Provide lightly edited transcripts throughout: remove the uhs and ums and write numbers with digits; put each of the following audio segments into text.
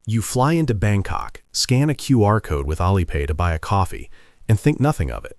You fly into Bangkok, scan a QR code with Alipay to buy a coffee, and think nothing of it.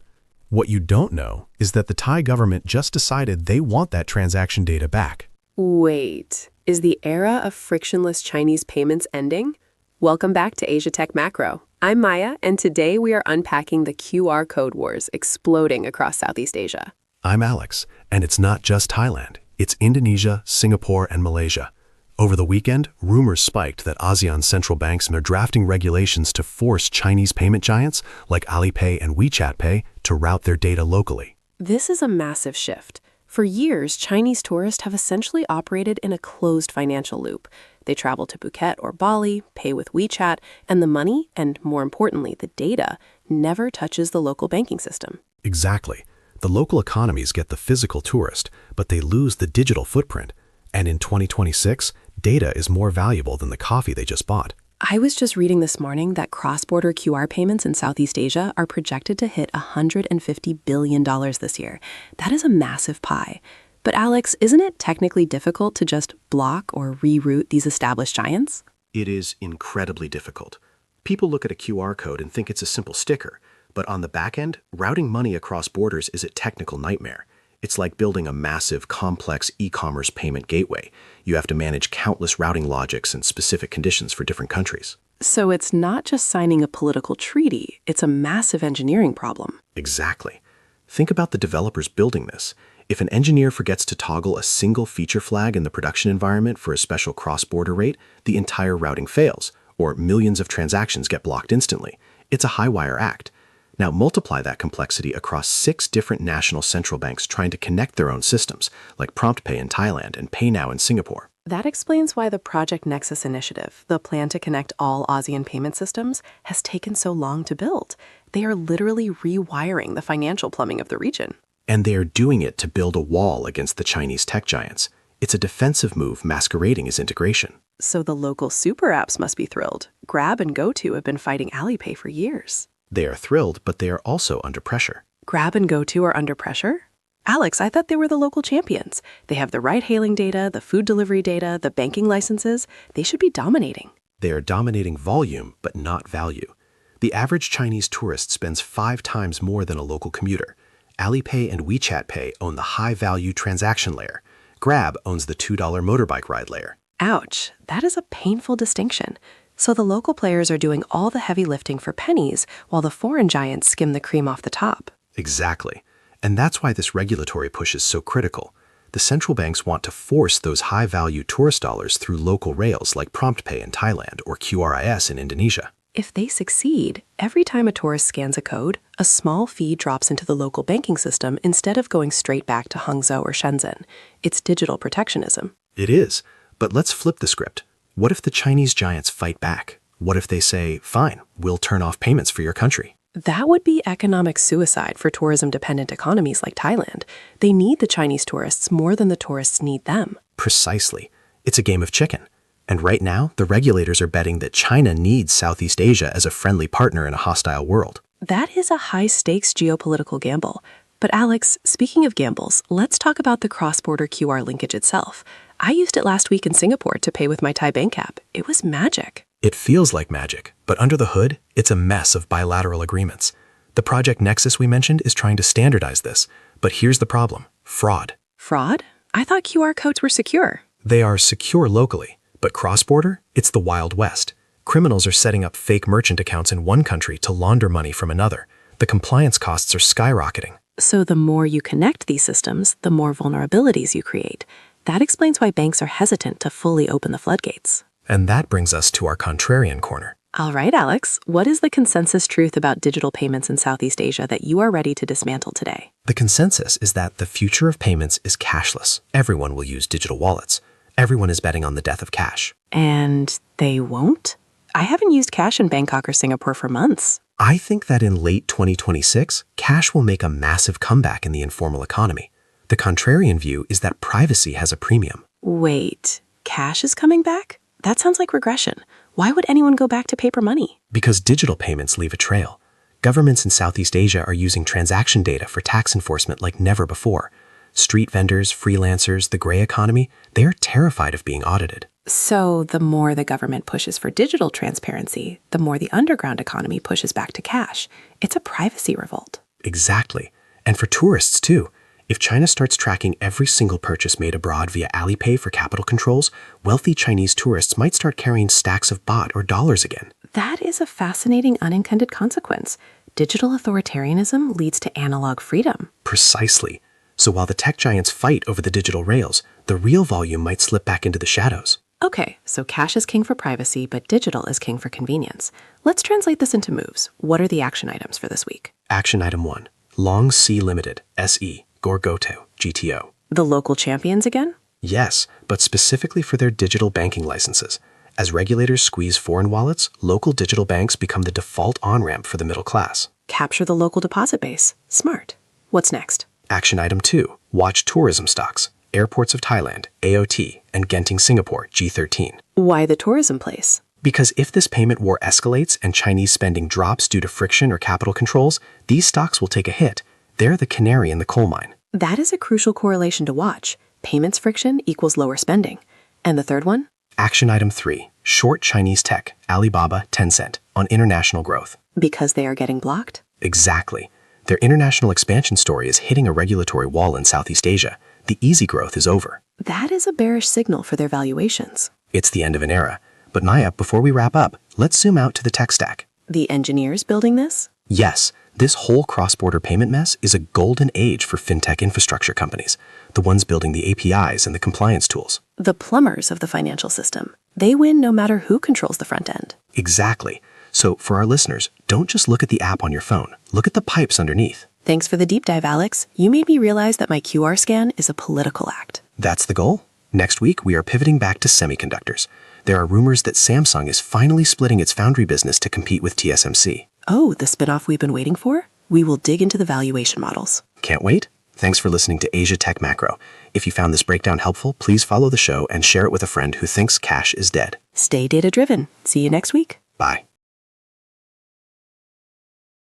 What you don't know is that the Thai government just decided they want that transaction data back. Wait, is the era of frictionless Chinese payments ending? Welcome back to Asia Tech Macro. I'm Maya, and today we are unpacking the QR code wars exploding across Southeast Asia. I'm Alex, and it's not just Thailand. It's Indonesia, Singapore, and Malaysia. Over the weekend, rumors spiked that ASEAN central banks are drafting regulations to force Chinese payment giants like Alipay and WeChat Pay to route their data locally. This is a massive shift. For years, Chinese tourists have essentially operated in a closed financial loop. They travel to Phuket or Bali, pay with WeChat, and the money, and more importantly, the data, never touches the local banking system. Exactly. The local economies get the physical tourist, but they lose the digital footprint. And in 2026, data is more valuable than the coffee they just bought. I was just reading this morning that cross-border QR payments in Southeast Asia are projected to hit $150 billion this year. That is a massive pie. But Alex, isn't it technically difficult to just block or reroute these established giants? It is incredibly difficult. People look at a QR code and think it's a simple sticker, but on the back end, routing money across borders is a technical nightmare. It's like building a massive, complex e-commerce payment gateway. You have to manage countless routing logics and specific conditions for different countries. So it's not just signing a political treaty, it's a massive engineering problem. Exactly. Think about the developers building this. If an engineer forgets to toggle a single feature flag in the production environment for a special cross-border rate, the entire routing fails, or millions of transactions get blocked instantly. It's a high-wire act. Now multiply that complexity across 6 different national central banks trying to connect their own systems, like PromptPay in Thailand and PayNow in Singapore. That explains why the Project Nexus initiative, the plan to connect all ASEAN payment systems, has taken so long to build. They are literally rewiring the financial plumbing of the region. And they are doing it to build a wall against the Chinese tech giants. It's a defensive move masquerading as integration. So the local super apps must be thrilled. Grab and GoTo have been fighting Alipay for years. They are thrilled, but they are also under pressure. Grab and GoTo are under pressure? Alex, I thought they were the local champions. They have the ride-hailing data, the food delivery data, the banking licenses. They should be dominating. They are dominating volume, but not value. The average Chinese tourist spends 5 times more than a local commuter. Alipay and WeChat Pay own the high-value transaction layer. Grab owns the $2 motorbike ride layer. Ouch, that is a painful distinction. So the local players are doing all the heavy lifting for pennies, while the foreign giants skim the cream off the top. Exactly. And that's why this regulatory push is so critical. The central banks want to force those high-value tourist dollars through local rails like PromptPay in Thailand or QRIS in Indonesia. If they succeed, every time a tourist scans a code, a small fee drops into the local banking system instead of going straight back to Hangzhou or Shenzhen. It's digital protectionism. It is. But let's flip the script. What if the Chinese giants fight back? What if they say, fine, we'll turn off payments for your country? That would be economic suicide for tourism-dependent economies like Thailand. They need the Chinese tourists more than the tourists need them. Precisely. It's a game of chicken. And right now, the regulators are betting that China needs Southeast Asia as a friendly partner in a hostile world. That is a high-stakes geopolitical gamble. But Alex, speaking of gambles, let's talk about the cross-border QR linkage itself. I used it last week in Singapore to pay with my Thai bank app. It was magic. It feels like magic, but under the hood, it's a mess of bilateral agreements. The Project Nexus we mentioned is trying to standardize this, but here's the problem: fraud. Fraud? I thought QR codes were secure. They are secure locally, but cross-border, it's the Wild West. Criminals are setting up fake merchant accounts in one country to launder money from another. The compliance costs are skyrocketing. So the more you connect these systems, the more vulnerabilities you create. That explains why banks are hesitant to fully open the floodgates. And that brings us to our contrarian corner. All right, Alex, what is the consensus truth about digital payments in Southeast Asia that you are ready to dismantle today? The consensus is that the future of payments is cashless. Everyone will use digital wallets. Everyone is betting on the death of cash. And they won't? I haven't used cash in Bangkok or Singapore for months. I think that in late 2026, cash will make a massive comeback in the informal economy. The contrarian view is that privacy has a premium. Wait, cash is coming back? That sounds like regression. Why would anyone go back to paper money? Because digital payments leave a trail. Governments in Southeast Asia are using transaction data for tax enforcement like never before. Street vendors, freelancers, the gray economy, they are terrified of being audited. So the more the government pushes for digital transparency, the more the underground economy pushes back to cash. It's a privacy revolt. Exactly. And for tourists, too. If China starts tracking every single purchase made abroad via Alipay for capital controls, wealthy Chinese tourists might start carrying stacks of baht or dollars again. That is a fascinating unintended consequence. Digital authoritarianism leads to analog freedom. Precisely. So while the tech giants fight over the digital rails, the real volume might slip back into the shadows. Okay, so cash is king for privacy, but digital is king for convenience. Let's translate this into moves. What are the action items for this week? Action item 1. Long Sea Limited, SE, GoTo, GTO. The local champions again? Yes, but specifically for their digital banking licenses. As regulators squeeze foreign wallets, local digital banks become the default on-ramp for the middle class. Capture the local deposit base. Smart. What's next? Action item 2. Watch tourism stocks. Airports of Thailand, AOT, and Genting, Singapore, G13. Why the tourism place? Because if this payment war escalates and Chinese spending drops due to friction or capital controls, these stocks will take a hit. They're the canary in the coal mine. That is a crucial correlation to watch. Payments friction equals lower spending. And the third one? Action item 3. Short Chinese tech, Alibaba, Tencent, on international growth. Because they are getting blocked? Exactly. Their international expansion story is hitting a regulatory wall in Southeast Asia. The easy growth is over. That is a bearish signal for their valuations. It's the end of an era. But Naya, before we wrap up, let's zoom out to the tech stack. The engineers building this? Yes, this whole cross-border payment mess is a golden age for fintech infrastructure companies, the ones building the APIs and the compliance tools. The plumbers of the financial system. They win no matter who controls the front end. Exactly. So for our listeners, don't just look at the app on your phone. Look at the pipes underneath. Thanks for the deep dive, Alex. You made me realize that my QR scan is a political act. That's the goal. Next week, we are pivoting back to semiconductors. There are rumors that Samsung is finally splitting its foundry business to compete with TSMC. Oh, the spinoff we've been waiting for? We will dig into the valuation models. Can't wait? Thanks for listening to Asia Tech Macro. If you found this breakdown helpful, please follow the show and share it with a friend who thinks cash is dead. Stay data-driven. See you next week. Bye.